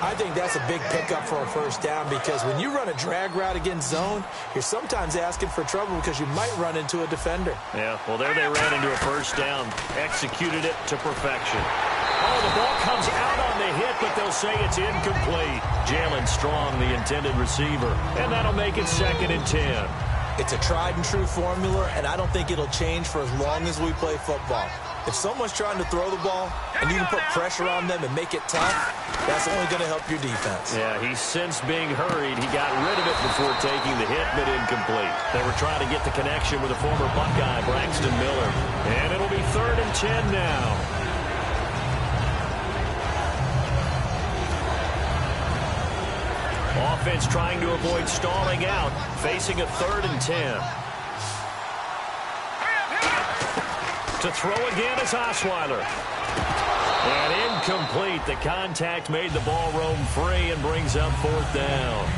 I think that's a big pickup for a first down because when you run a drag route against zone, you're sometimes asking for trouble because you might run into a defender. Yeah, well, there they ran into a first down. Executed it to perfection. Oh, the ball comes out on the hit, but they'll say it's incomplete. Jalen Strong, the intended receiver. And that'll make it 2nd and 10. It's a tried-and-true formula, and I don't think it'll change for as long as we play football. If someone's trying to throw the ball and you can put pressure on them and make it tough, that's only going to help your defense. Yeah, he's since being hurried. He got rid of it before taking the hit, but incomplete. They were trying to get the connection with the former Buckeye, Braxton Miller. And it'll be 3rd and 10 now. Offense trying to avoid stalling out, facing a 3rd and 10. To throw again is Osweiler. And incomplete. The contact made the ball roam free and brings up 4th down.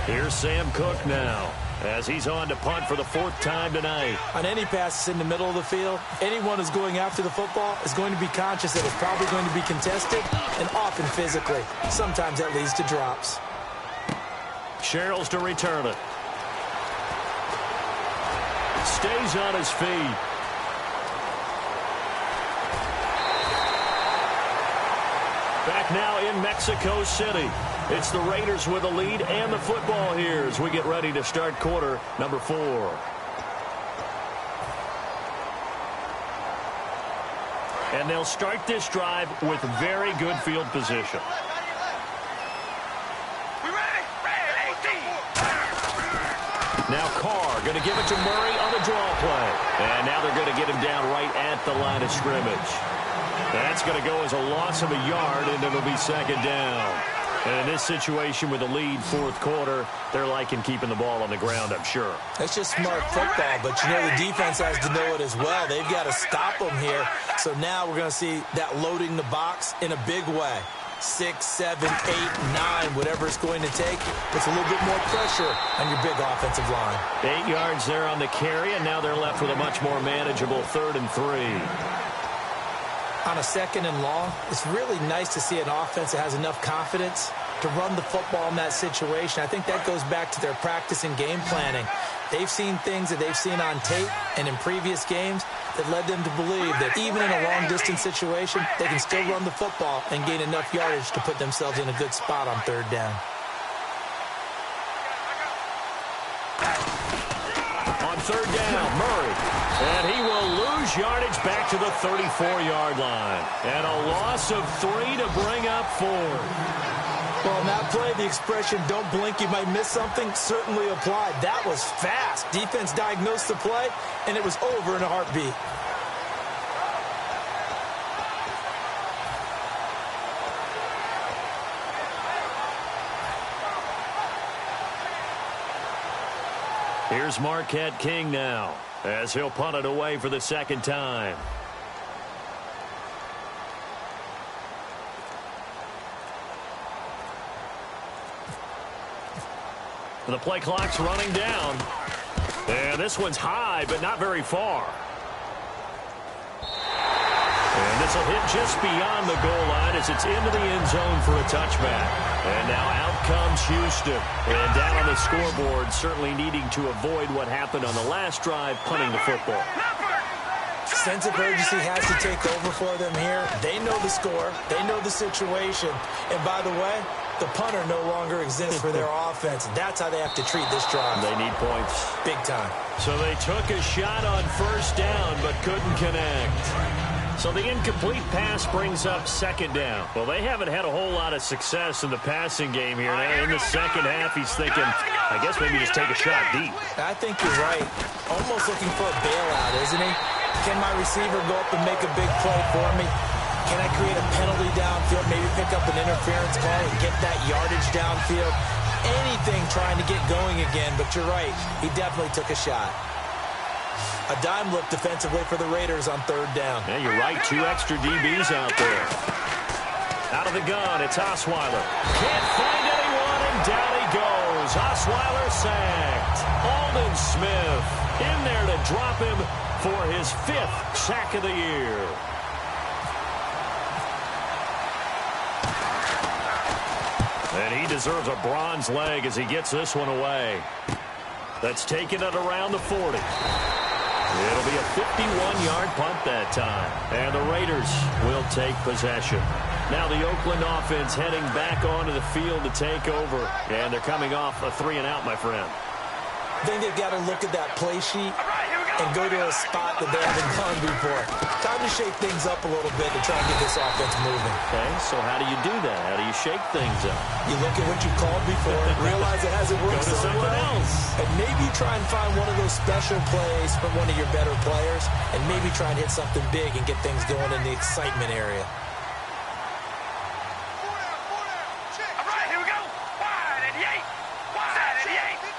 Here's Sam Cook now, as he's on to punt for the 4th time tonight. On any passes in the middle of the field, anyone who's going after the football is going to be conscious that it's probably going to be contested and often physically. Sometimes that leads to drops. Sherrills to return it. Stays on his feet. Back now in Mexico City. It's the Raiders with the lead and the football here as we get ready to start quarter number 4. And they'll start this drive with very good field position. Now Carr going to give it to Murray on the draw play. And now they're going to get him down right at the line of scrimmage. That's going to go as a loss of a yard, and it'll be 2nd down. And in this situation with the lead 4th quarter, they're liking keeping the ball on the ground, I'm sure. That's just smart football, but you know the defense has to know it as well. They've got to stop them here. So now we're going to see that loading the box in a big way. 6, 7, 8, 9, whatever it's going to take, puts a little bit more pressure on your big offensive line. 8 yards there on the carry, and now they're left with a much more manageable 3rd and 3. On a 2nd and long, it's really nice to see an offense that has enough confidence to run the football in that situation. I think that goes back to their practice and game planning. They've seen things that they've seen on tape and in previous games that led them to believe that even in a long-distance situation, they can still run the football and gain enough yardage to put themselves in a good spot on 3rd down. On 3rd down, Murray. And he will lose yardage back to the 34-yard line. And a loss of 3 to bring up 4. Well, in that play, the expression, don't blink, you might miss something, certainly applied. That was fast. Defense diagnosed the play, and it was over in a heartbeat. Here's Marquette King now, as he'll punt it away for the 2nd time. The play clock's running down. And this one's high, but not very far. And this will hit just beyond the goal line as it's into the end zone for a touchback. And now out comes Houston. And down on the scoreboard, certainly needing to avoid what happened on the last drive, punting the football. Sense of urgency has to take over for them here. They know the score. They know the situation. And by the way, the punter no longer exists for their offense. That's how they have to treat this drive. They need points. Big time. So they took a shot on first down but couldn't connect. So the incomplete pass brings up second down. Well, they haven't had a whole lot of success in the passing game here. Now in the second half, he's thinking, I guess maybe just take a shot deep. I think you're right. Almost looking for a bailout, isn't he? Can my receiver go up and make a big play for me? Can I create a penalty downfield, maybe pick up an interference call and get that yardage downfield? Anything trying to get going again, but you're right. He definitely took a shot. A dime look defensively for the Raiders on third down. Yeah, you're right. 2 extra DBs out there. Out of the gun, it's Osweiler. Can't find anyone, and down he goes. Osweiler sacked. Aldon Smith in there to drop him for his 5th sack of the year. And he deserves a bronze leg as he gets this one away. That's taken it around the 40. It'll be a 51-yard punt that time. And the Raiders will take possession. Now the Oakland offense heading back onto the field to take over. And they're coming off a 3-and-out, my friend. I think they've got to look at that play sheet and go to a spot that they haven't gone before. Time to shake things up a little bit to try and get this offense moving. Okay, so how do you do that? How do you shake things up? You look at what you called before and realize it hasn't worked Go to so something well. else. And maybe try and find one of those special plays from one of your better players and maybe try and hit something big and get things going in the excitement area. All right, here we go. Wide at the 8. Wide at the 8.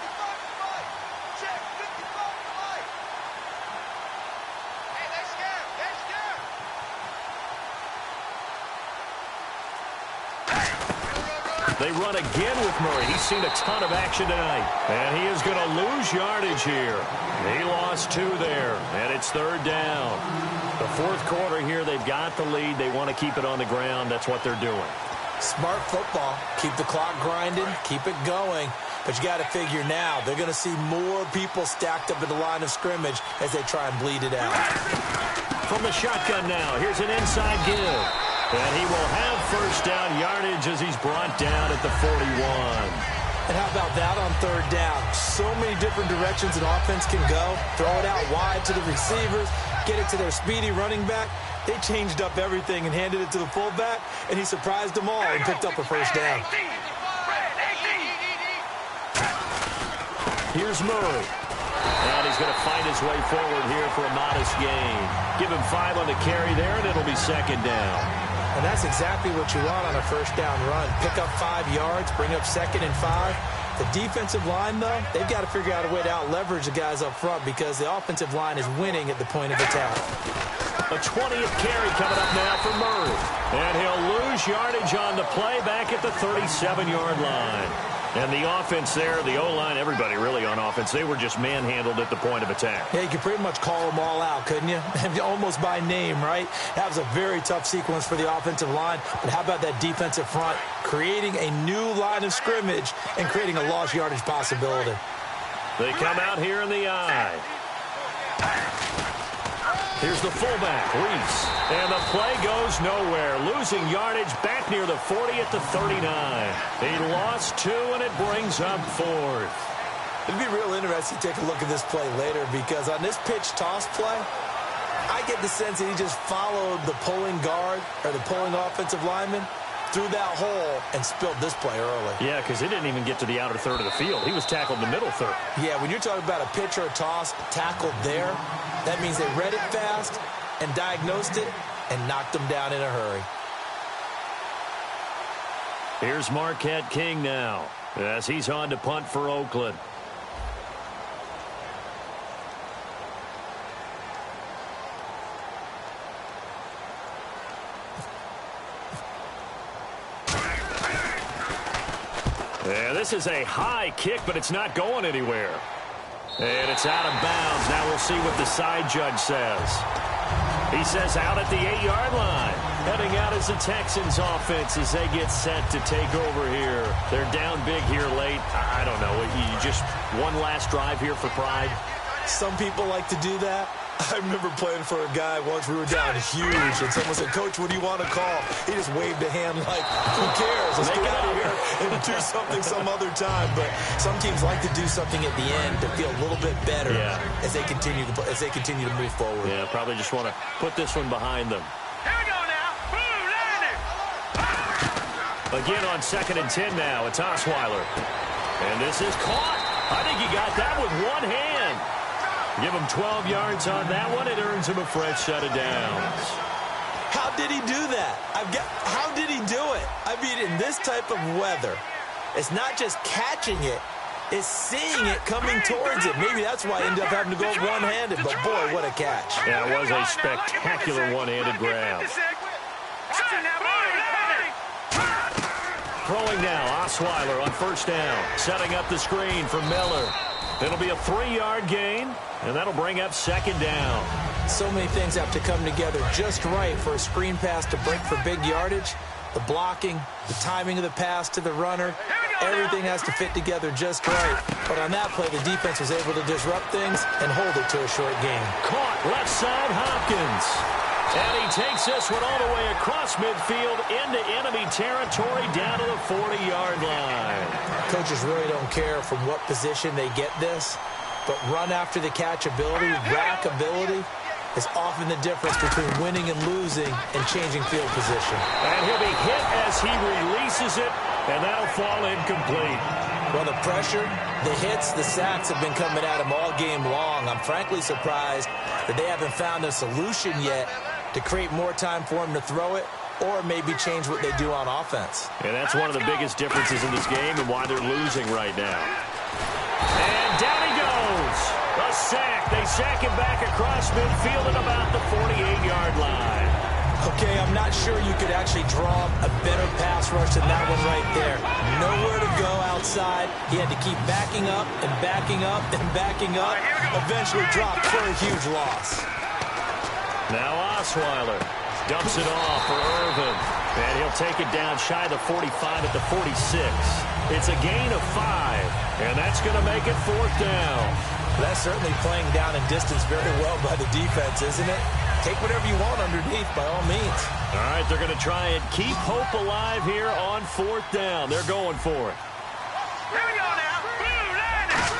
They run again with Murray. He's seen a ton of action tonight. And he is going to lose yardage here. He lost 2 there. And it's third down. The fourth quarter here, they've got the lead. They want to keep it on the ground. That's what they're doing. Smart football. Keep the clock grinding. Keep it going. But you got to figure now, they're going to see more people stacked up at the line of scrimmage as they try and bleed it out. From the shotgun now, here's an inside give. And he will have first down yardage as he's brought down at the 41. And how about that on third down? So many different directions an offense can go. Throw it out wide to the receivers. Get it to their speedy running back. They changed up everything and handed it to the fullback, and he surprised them all and picked up a first down. Here's Murray. And he's going to find his way forward here for a modest gain. Give him 5 on the carry there, and it'll be second down. And that's exactly what you want on a first down run. Pick up 5 yards, bring up 2nd and 5. The defensive line, though, they've got to figure out a way to out-leverage the guys up front because the offensive line is winning at the point of attack. A 20th carry coming up now for Murray. And he'll lose yardage on the play back at the 37-yard line. And the offense there, the O-line, everybody really on offense, they were just manhandled at the point of attack. Yeah, you could pretty much call them all out, couldn't you? Almost by name, right? That was a very tough sequence for the offensive line. But how about that defensive front creating a new line of scrimmage and creating a lost yardage possibility? They come out here in the eye. Here's the fullback, Reese. And the play goes nowhere. Losing yardage back near the 40 at the 39. He lost 2, and it brings up 4th. It'd be real interesting to take a look at this play later because on this pitch toss play, I get the sense that he just followed the pulling guard or the pulling offensive lineman through that hole and spilled this play early. Yeah, because it didn't even get to the outer third of the field. He was tackled in the middle third. Yeah, when you're talking about a pitch or a toss tackled there, that means they read it fast and diagnosed it and knocked him down in a hurry. Here's Marquette King now as he's on to punt for Oakland. Yeah, this is a high kick, but it's not going anywhere. And it's out of bounds. Now we'll see what the side judge says. He says out at the 8-yard line. Heading out as the Texans offense as they get set to take over here. They're down big here late. I don't know. You just one last drive here for pride. Some people like to do that. I remember playing for a guy once. We were down huge, and someone said, "Coach, what do you want to call?" He just waved a hand like, "Who cares? Let's get out of here and do something some other time." But some teams like to do something at the end to feel a little bit better as they continue to move forward. Yeah, probably just want to put this one behind them. Here we go now. Boom, landing. Again on 2nd and 10 now. It's Osweiler. And this is caught. I think he got that with one hand. Give him 12 yards on that one. It earns him a fresh set of downs. How did he do that? How did he do it? I mean, in this type of weather, it's not just catching it, it's seeing it coming towards it. Maybe that's why I ended up having to go one-handed, but boy, what a catch. Yeah, it was a spectacular one-handed grab. Throwing now, Osweiler on 1st down, setting up the screen for Miller. It'll be a 3-yard gain, and that'll bring up 2nd down. So many things have to come together just right for a screen pass to break for big yardage. The blocking, the timing of the pass to the runner, everything has to fit together just right. But on that play, the defense was able to disrupt things and hold it to a short gain. Caught left side, Hopkins. And he takes this one all the way across midfield into enemy territory down to the 40-yard line. Coaches really don't care from what position they get this, but run after the catch ability, rack ability, is often the difference between winning and losing and changing field position. And he'll be hit as he releases it, and that'll fall incomplete. Well, the pressure, the hits, the sacks have been coming at him all game long. I'm frankly surprised that they haven't found a solution yet to create more time for him to throw it or maybe change what they do on offense. And that's one of the biggest differences in this game and why they're losing right now. And down he goes. A sack. They sack him back across midfield at about the 48-yard line. Okay, I'm not sure you could actually draw a better pass rush than that one right there. Nowhere to go outside. He had to keep backing up and backing up and backing up. Eventually dropped for a huge loss. Now Osweiler dumps it off for Irvin. And he'll take it down shy of the 45 at the 46. It's a gain of 5. And that's going to make it 4th down. That's certainly playing down in distance very well by the defense, isn't it? Take whatever you want underneath, by all means. All right, they're going to try and keep hope alive here on 4th down. They're going for it. Here we go now. Boom, landing.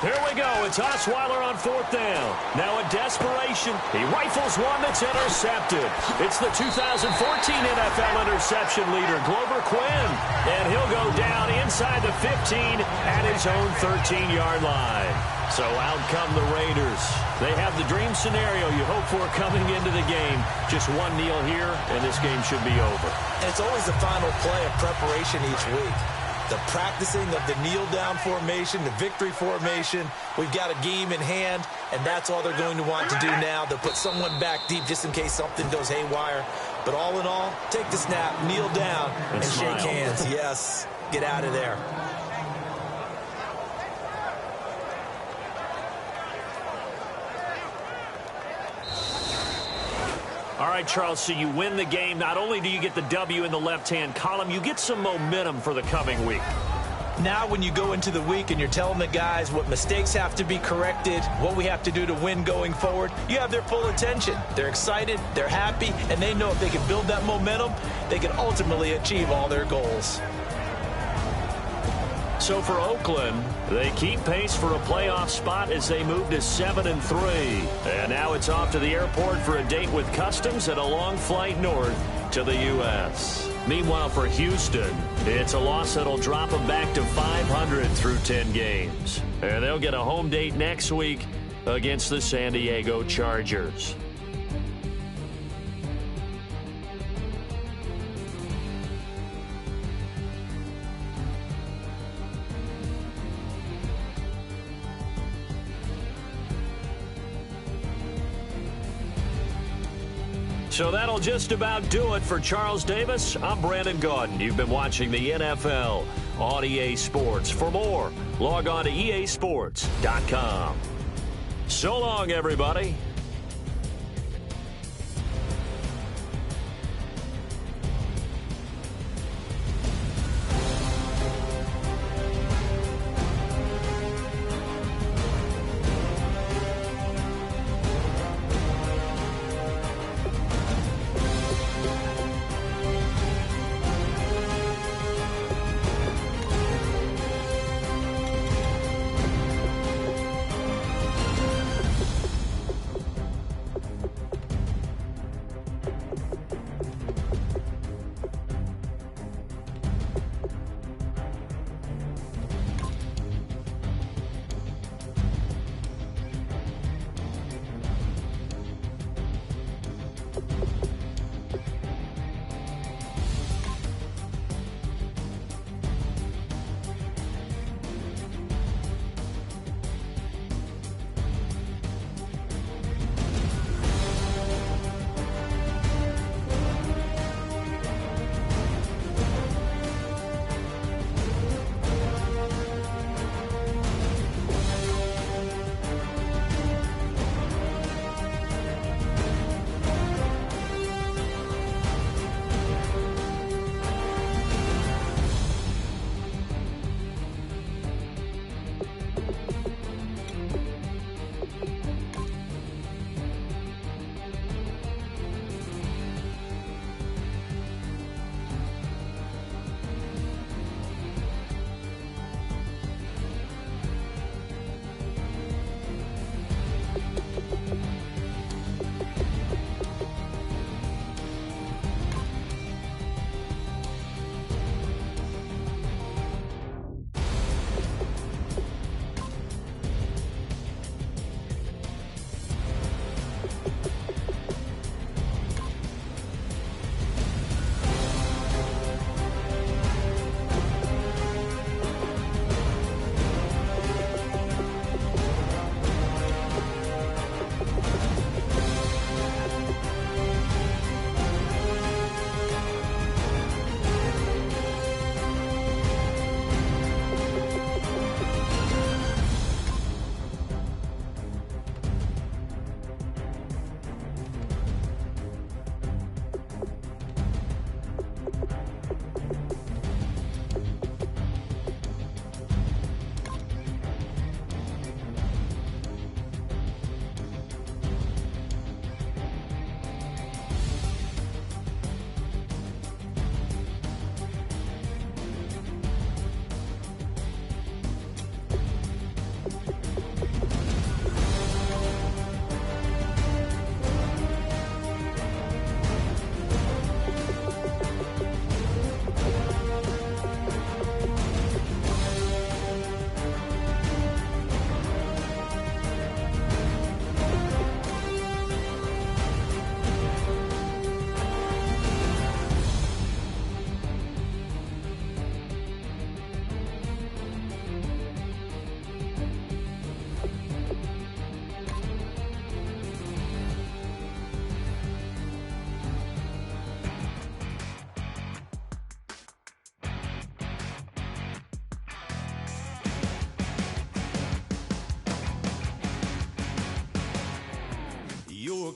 Here we go. It's Osweiler on 4th down. Now in desperation, he rifles one that's intercepted. It's the 2014 NFL interception leader, Glover Quinn. And he'll go down inside the 15 at his own 13-yard line. So out come the Raiders. They have the dream scenario you hope for coming into the game. Just one kneel here, and this game should be over. And it's always the final play of preparation each week. The practicing of the kneel-down formation, the victory formation. We've got a game in hand, and that's all they're going to want to do now. They'll put someone back deep just in case something goes haywire. But all in all, take the snap, kneel down, and shake hands. Yes, get out of there. All right, Charles, so you win the game. Not only do you get the W in the left-hand column, you get some momentum for the coming week. Now when you go into the week and you're telling the guys what mistakes have to be corrected, what we have to do to win going forward, you have their full attention. They're excited, they're happy, and they know if they can build that momentum, they can ultimately achieve all their goals. So for Oakland, they keep pace for a playoff spot as they move to 7-3. And now it's off to the airport for a date with Customs and a long flight north to the U.S. Meanwhile, for Houston, it's a loss that'll drop them back to 500 through 10 games. And they'll get a home date next week against the San Diego Chargers. So that'll just about do it for Charles Davis. I'm Brandon Gaudin. You've been watching the NFL on EA Sports. For more, log on to easports.com. So long, everybody.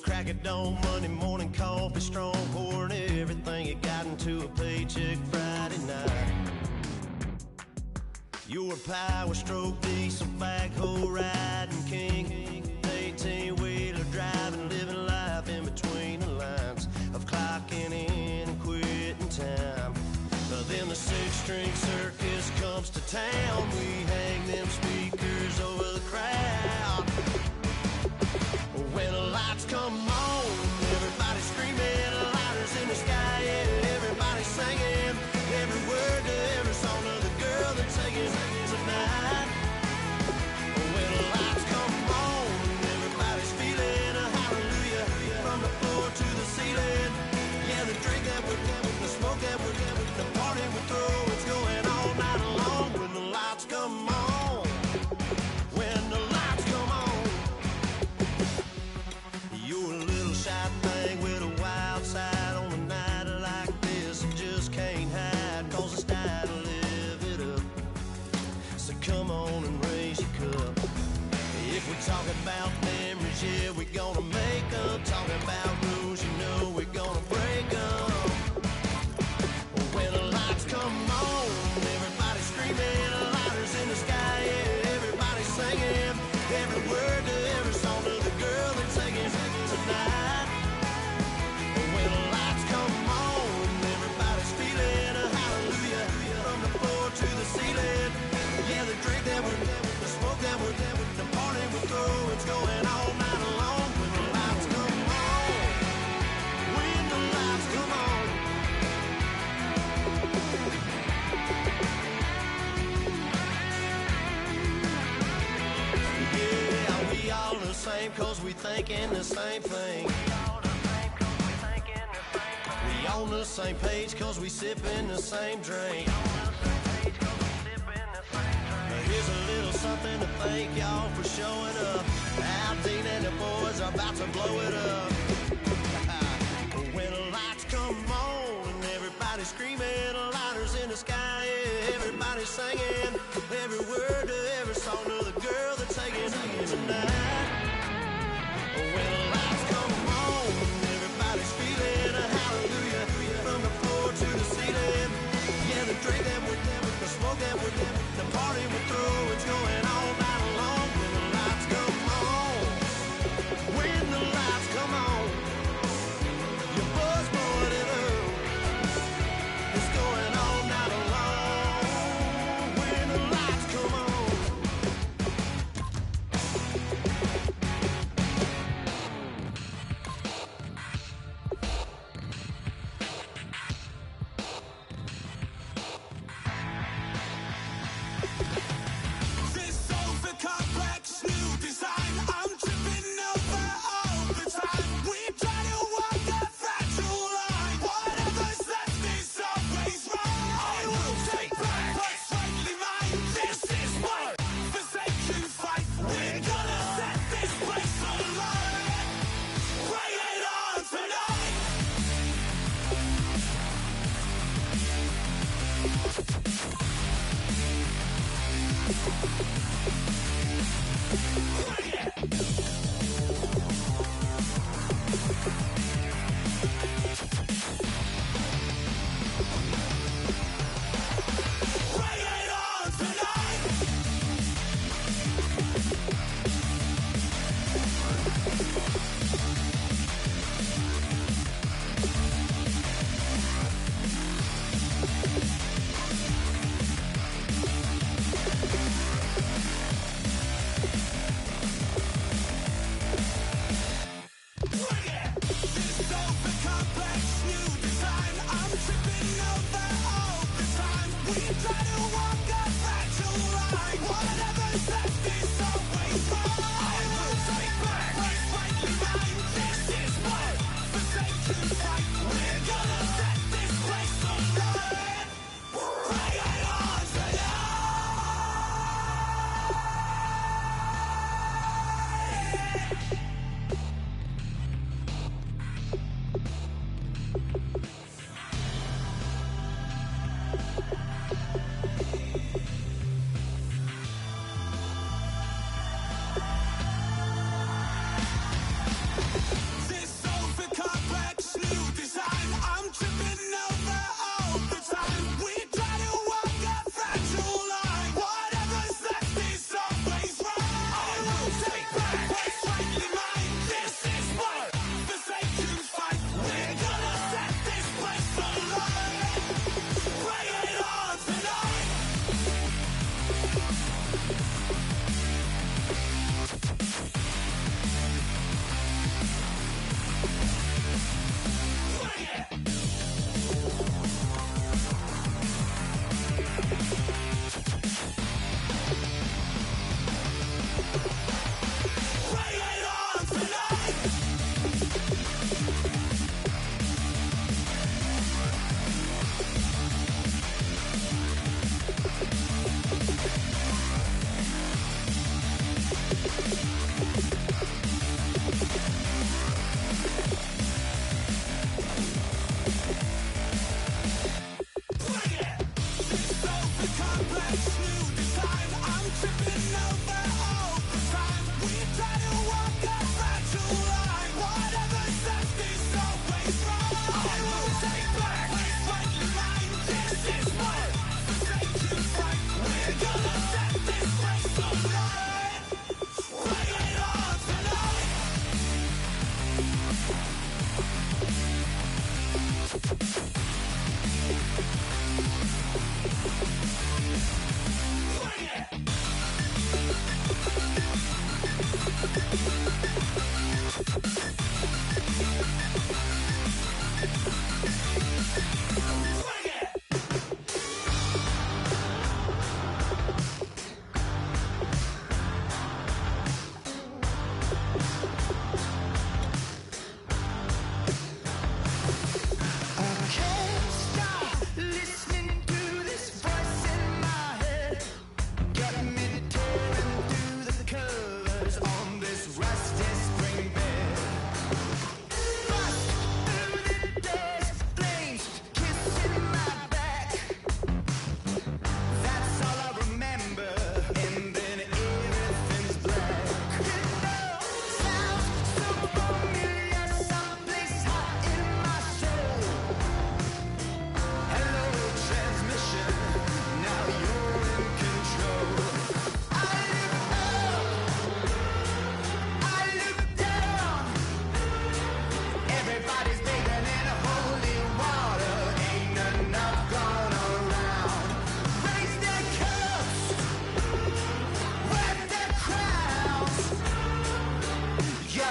crack of dawn, Monday morning coffee, strong, pouring everything you got into a paycheck Friday night. You're a power stroke, diesel backhoe riding king, 18-wheeler driving, living life in between the lines of clocking in and quitting time. Then the six-string circus comes to town. We hang them speakers over the crowd. When the lights come on, everybody screaming, lighters in the sky, yeah, everybody singing every word to every song of the girl they're taking tonight. When the lights come on, everybody's feeling a hallelujah from the floor to the ceiling. Yeah, the drink that we're having, the smoke that we're having, the party we throw, it's going all night long. When the lights come on, when the lights come on, you're a little shy thing with a wild side on a night like this. You just can't hide, cause it's time to live it up. So come on and raise your cup. If we're talking about memories, yeah, we're gonna make them. Talking about rules, you know we're gonna break them. When the lights come on, everybody's screaming, lighters in the sky, yeah, everybody's singing every word to every song of the girl they're taking tonight. When the lights come on, everybody's feeling a hallelujah from the floor to the ceiling. Yeah, the drink that we're having, the smoke that we're having, the party we throw, it's going all night long. When the lights come on, when the lights come on. Yeah, we all the same cause we thinking the same thing. We on the same page cause we sipping the same drink. Here's a little something to thank y'all for showing up. Al Dean and the boys are about to blow it up. When the lights come on and everybody's screaming, lighters in the sky, yeah, everybody's singing every word to every song of the girl they're taking tonight. When the lights come on, everybody's feeling a hallelujah from the floor to the ceiling. Yeah, the drink that we're having, the smoke that we're having, the party we throw, it's going all night long. When the lights come on, when the lights come on, your buzz blowing it up, it's going all night long. When the lights come on. This over complex new design, I'm tripping over all the time. We try to walk a fragile line. Whatever's left is always right. I will take back what's rightly mine. This is what forsaken fight. We're gonna set this place alight. Bring it on tonight. Bring it on tonight. This over complex new design, I'm tripping over all the time. We try to walk a fragile line. Whatever's left is always right. I will take back what's rightly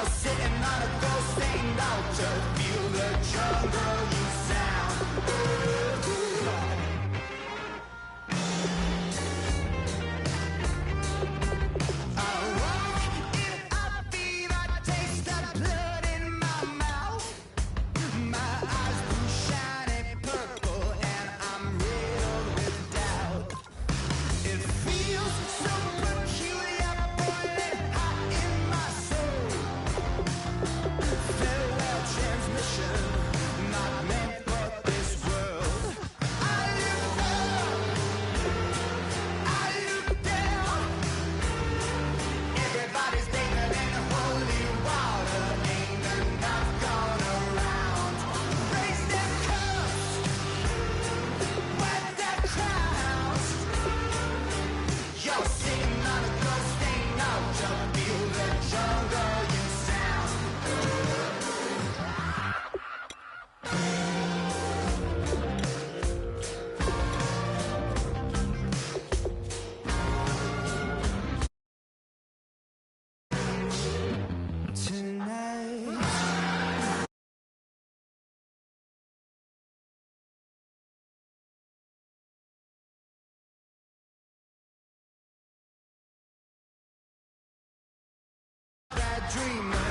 You're sitting on a ghost-stained altar. Feel the jungle you sound. I walk in a fever, taste the blood in my mouth. My eyes blue shiny purple, and I'm riddled with doubt. It feels so peculiar, boiling hot in my soul. Farewell transmission, not meant for this world. I look up, I look down. Everybody's bathing in holy water, ain't enough gone around. Raise their cups, wet their crowns. You're sitting on a ghost-stained altar. Feel the jungle you sound. Tonight. Bad dreamer.